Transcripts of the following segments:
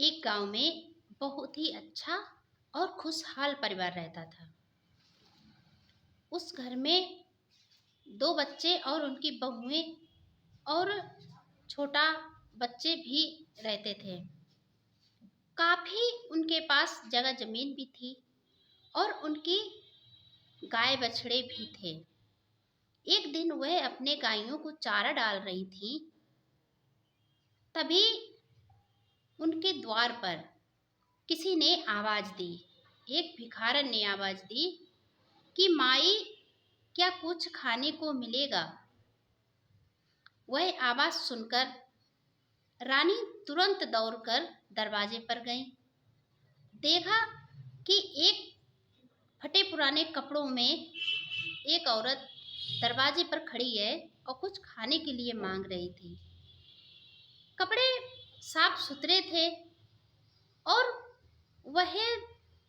एक गांव में बहुत ही अच्छा और खुशहाल परिवार रहता था। उस घर में दो बच्चे और उनकी बहुएं और छोटा बच्चे भी रहते थे। काफी उनके पास जगह जमीन भी थी और उनकी गाय बछड़े भी थे। एक दिन वह अपने गायों को चारा डाल रही थी, तभी उनके द्वार पर किसी ने आवाज दी। एक भिखारन ने आवाज दी कि माई, क्या कुछ खाने को मिलेगा? वह आवाज सुनकर रानी तुरंत दौड़कर दरवाजे पर गई। देखा कि एक फटे पुराने कपड़ों में एक औरत दरवाजे पर खड़ी है और कुछ खाने के लिए मांग रही थी। कपड़े साफ सुथरे थे और वह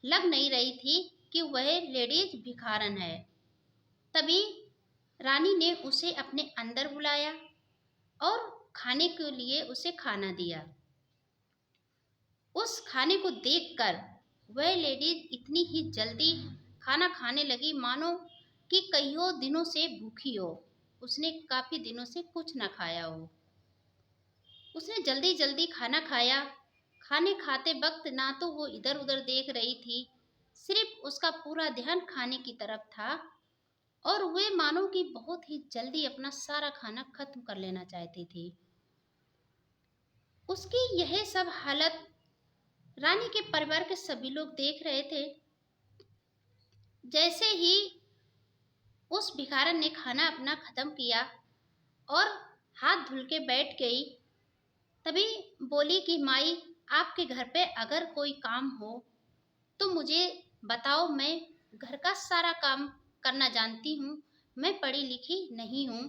लग नहीं रही थी कि वह लेडीज भिखारन है। तभी रानी ने उसे अपने अंदर बुलाया और खाने के लिए उसे खाना दिया। उस खाने को देखकर वह लेडीज इतनी ही जल्दी खाना खाने लगी मानो कि कईयों दिनों से भूखी हो। उसने काफी दिनों से कुछ न खाया हो। उसने जल्दी जल्दी खाना खाया। खाने खाते वक्त ना तो वो इधर उधर देख रही थी, सिर्फ उसका पूरा ध्यान खाने की तरफ था और वे मानो कि बहुत ही जल्दी अपना सारा खाना खत्म कर लेना चाहती थी। उसकी यह सब हालत रानी के परिवार के सभी लोग देख रहे थे। जैसे ही उस भिखारन ने खाना अपना खत्म किया और हाथ धुल के बैठ गई, तभी बोली कि माई, आपके घर पे अगर कोई काम हो तो मुझे बताओ, मैं घर का सारा काम करना जानती हूँ, मैं पढ़ी लिखी नहीं हूँ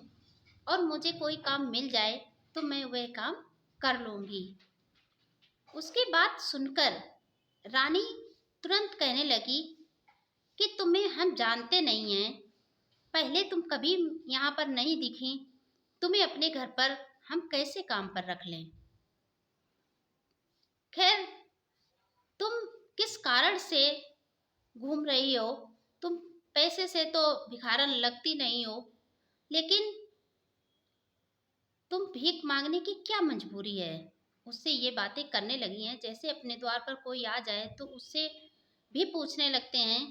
और मुझे कोई काम मिल जाए तो मैं वह काम कर लूँगी। उसकी बात सुनकर रानी तुरंत कहने लगी कि तुम्हें हम जानते नहीं हैं, पहले तुम कभी यहाँ पर नहीं दिखी, तुम्हें अपने घर पर हम कैसे काम पर रख लें? खैर, तुम किस कारण से घूम रही हो? तुम पैसे से तो भिखारन लगती नहीं हो, लेकिन तुम भीख मांगने की क्या मजबूरी है? उससे ये बातें करने लगी हैं जैसे अपने द्वार पर कोई आ जाए तो उससे भी पूछने लगते हैं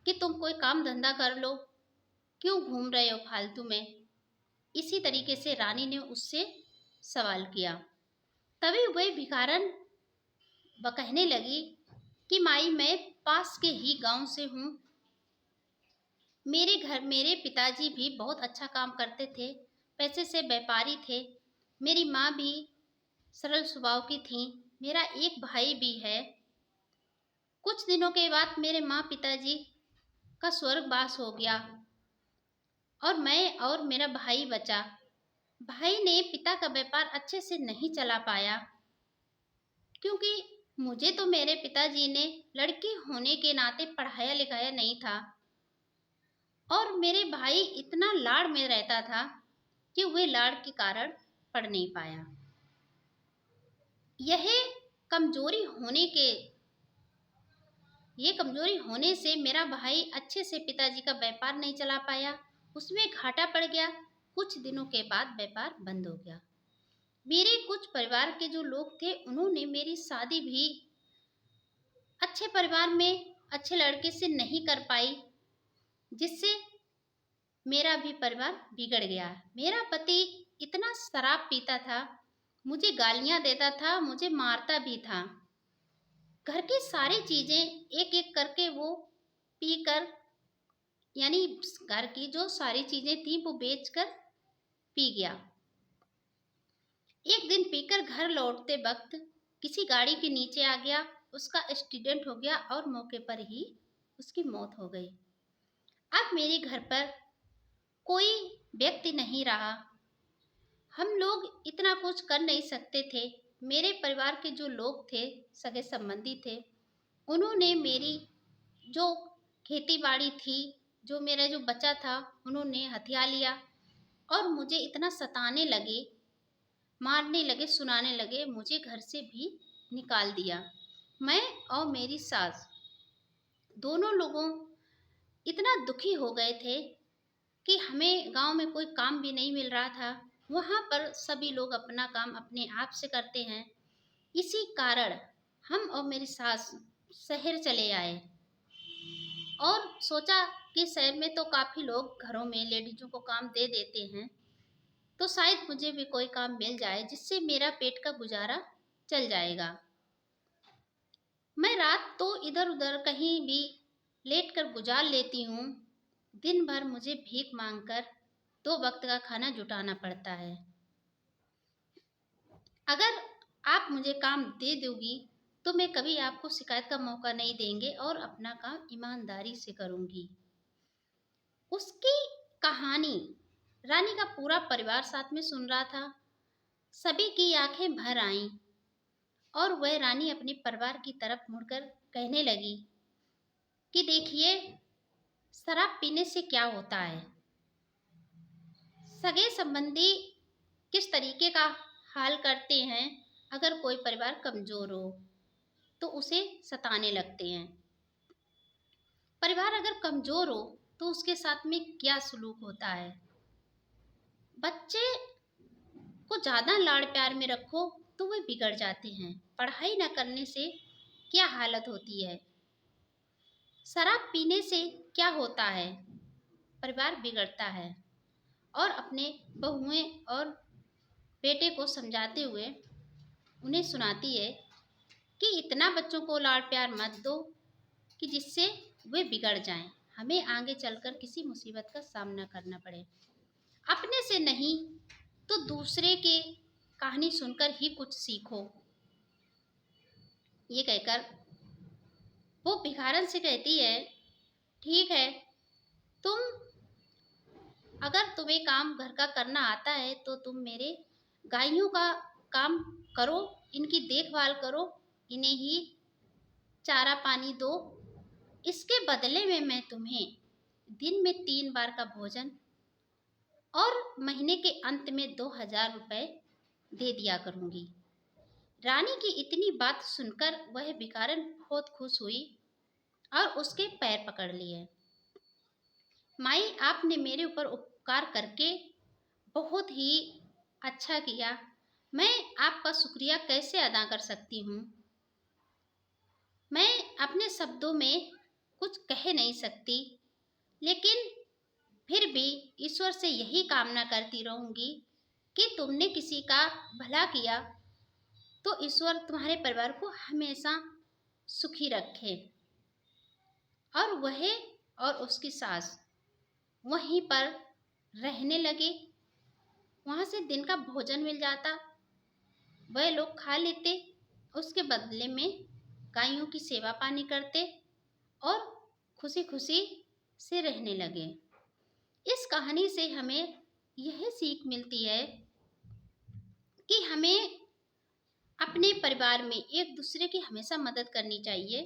कि तुम कोई काम धंधा कर लो, क्यों घूम रहे हो फालतू में? इसी तरीके से रानी ने उससे सवाल किया। तभी वह भिखारन कहने लगी कि माई, मैं पास के ही गांव से हूँ। मेरे पिताजी भी बहुत अच्छा काम करते थे, पैसे से व्यापारी थे। मेरी माँ भी सरल स्वभाव की थी। मेरा एक भाई भी है। कुछ दिनों के बाद मेरे माँ पिताजी का स्वर्गवास हो गया और मैं और मेरा भाई बचा। भाई ने पिता का व्यापार अच्छे से नहीं चला पाया, क्योंकि मुझे तो मेरे पिताजी ने लड़की होने के नाते पढ़ाया लिखाया नहीं था और मेरे भाई इतना लाड़ में रहता था कि वह लाड़ के कारण पढ़ नहीं पाया। यह कमजोरी होने के ये कमजोरी होने से मेरा भाई अच्छे से पिताजी का व्यापार नहीं चला पाया, उसमें घाटा पड़ गया। कुछ दिनों के बाद व्यापार बंद हो गया। मेरे कुछ परिवार के जो लोग थे उन्होंने मेरी शादी भी अच्छे परिवार में अच्छे लड़के से नहीं कर पाई, जिससे मेरा भी परिवार बिगड़ गया। मेरा पति इतना शराब पीता था, मुझे गालियां देता था, मुझे मारता भी था। घर की सारी चीजें एक एक करके वो पीकर, यानी घर की जो सारी चीजें थी वो बेचकर पी गया। एक दिन पीकर घर लौटते वक्त किसी गाड़ी के नीचे आ गया, उसका एक्सीडेंट हो गया और मौके पर ही उसकी मौत हो गई। अब मेरे घर पर कोई व्यक्ति नहीं रहा। हम लोग इतना कुछ कर नहीं सकते थे। मेरे परिवार के जो लोग थे, सगे संबंधी थे, उन्होंने मेरी जो खेती बाड़ी थी, जो मेरा जो बचा था, उन्होंने हथिया लिया और मुझे इतना सताने लगे, मारने लगे, सुनाने लगे, मुझे घर से भी निकाल दिया। मैं और मेरी सास दोनों लोगों इतना दुखी हो गए थे कि हमें गांव में कोई काम भी नहीं मिल रहा था। वहां पर सभी लोग अपना काम अपने आप से करते हैं। इसी कारण हम और मेरी सास शहर चले आए और सोचा कि शहर में तो काफ़ी लोग घरों में लेडीजों को काम दे देते हैं, तो शायद मुझे भी कोई काम मिल जाए जिससे मेरा पेट का गुजारा चल जाएगा। मैं रात तो इधर उधर कहीं भी लेट कर गुजार लेती हूँ। दिन भर मुझे भीख मांगकर 2 वक्त का खाना जुटाना पड़ता है। अगर आप मुझे काम दे दोगी तो मैं कभी आपको शिकायत का मौका नहीं देंगे और अपना काम ईमानदारी से करूंगी। उसकी कहानी रानी का पूरा परिवार साथ में सुन रहा था। सभी की आंखें भर आईं और वह रानी अपने परिवार की तरफ मुड़कर कहने लगी कि देखिए, शराब पीने से क्या होता है। सगे संबंधी किस तरीके का हाल करते हैं। अगर कोई परिवार कमजोर हो तो उसे सताने लगते हैं। परिवार अगर कमजोर हो तो उसके साथ में क्या सलूक होता है। बच्चे को ज़्यादा लाड़ प्यार में रखो तो वे बिगड़ जाते हैं। पढ़ाई न करने से क्या हालत होती है। शराब पीने से क्या होता है, परिवार बिगड़ता है। और अपने बहुएं और बेटे को समझाते हुए उन्हें सुनाती है कि इतना बच्चों को लाड़ प्यार मत दो कि जिससे वे बिगड़ जाएं, हमें आगे चलकर किसी मुसीबत का सामना करना पड़े। अपने से नहीं तो दूसरे के कहानी सुनकर ही कुछ सीखो। ये कहकर वो भिखारन से कहती है, ठीक है, तुम अगर तुम्हें काम घर का करना आता है तो तुम मेरे गायों का काम करो, इनकी देखभाल करो, इन्हें ही चारा पानी दो। इसके बदले में मैं तुम्हें दिन में 3 बार का भोजन और महीने के अंत में 2000 रुपए दे दिया करूंगी। रानी की इतनी बात सुनकर वह भिखारन बहुत खुश हुई और उसके पैर पकड़ लिए। माई, आपने मेरे ऊपर उपकार करके बहुत ही अच्छा किया। मैं आपका शुक्रिया कैसे अदा कर सकती हूँ। मैं अपने शब्दों में कुछ कह नहीं सकती, लेकिन फिर भी ईश्वर से यही कामना करती रहूंगी कि तुमने किसी का भला किया तो ईश्वर तुम्हारे परिवार को हमेशा सुखी रखे। और वह और उसकी सास वहीं पर रहने लगे। वहाँ से दिन का भोजन मिल जाता, वह लोग खा लेते, उसके बदले में गायों की सेवा पानी करते और खुशी खुशी से रहने लगे। इस कहानी से हमें यह सीख मिलती है कि हमें अपने परिवार में एक दूसरे की हमेशा मदद करनी चाहिए।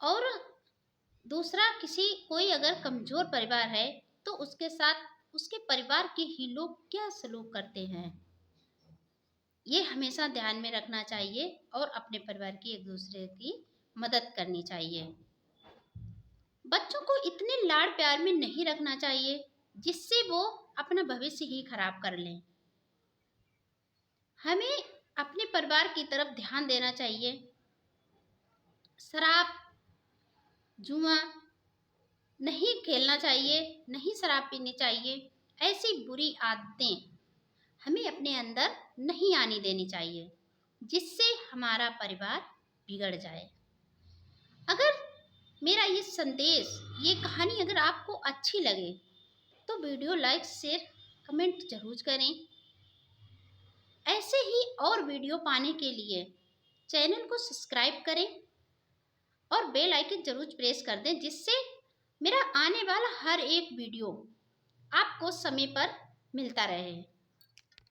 और दूसरा, कोई अगर कमजोर परिवार है तो उसके साथ उसके परिवार के ही लोग क्या सलूक करते हैं, ये हमेशा ध्यान में रखना चाहिए और अपने परिवार की एक दूसरे की मदद करनी चाहिए। बच्चों को इतने लाड़ प्यार में नहीं रखना चाहिए जिससे वो अपना भविष्य ही खराब कर लें। हमें अपने परिवार की तरफ ध्यान देना चाहिए। शराब जुआ नहीं खेलना चाहिए, नहीं शराब पीनी चाहिए। ऐसी बुरी आदतें हमें अपने अंदर नहीं आनी देनी चाहिए जिससे हमारा परिवार बिगड़ जाए। अगर मेरा ये संदेश, ये कहानी अगर आपको अच्छी लगे तो वीडियो लाइक शेयर कमेंट जरूर करें। ऐसे ही और वीडियो पाने के लिए चैनल को सब्सक्राइब करें और बेल आइकन जरूर प्रेस कर दें जिससे मेरा आने वाला हर एक वीडियो आपको समय पर मिलता रहे।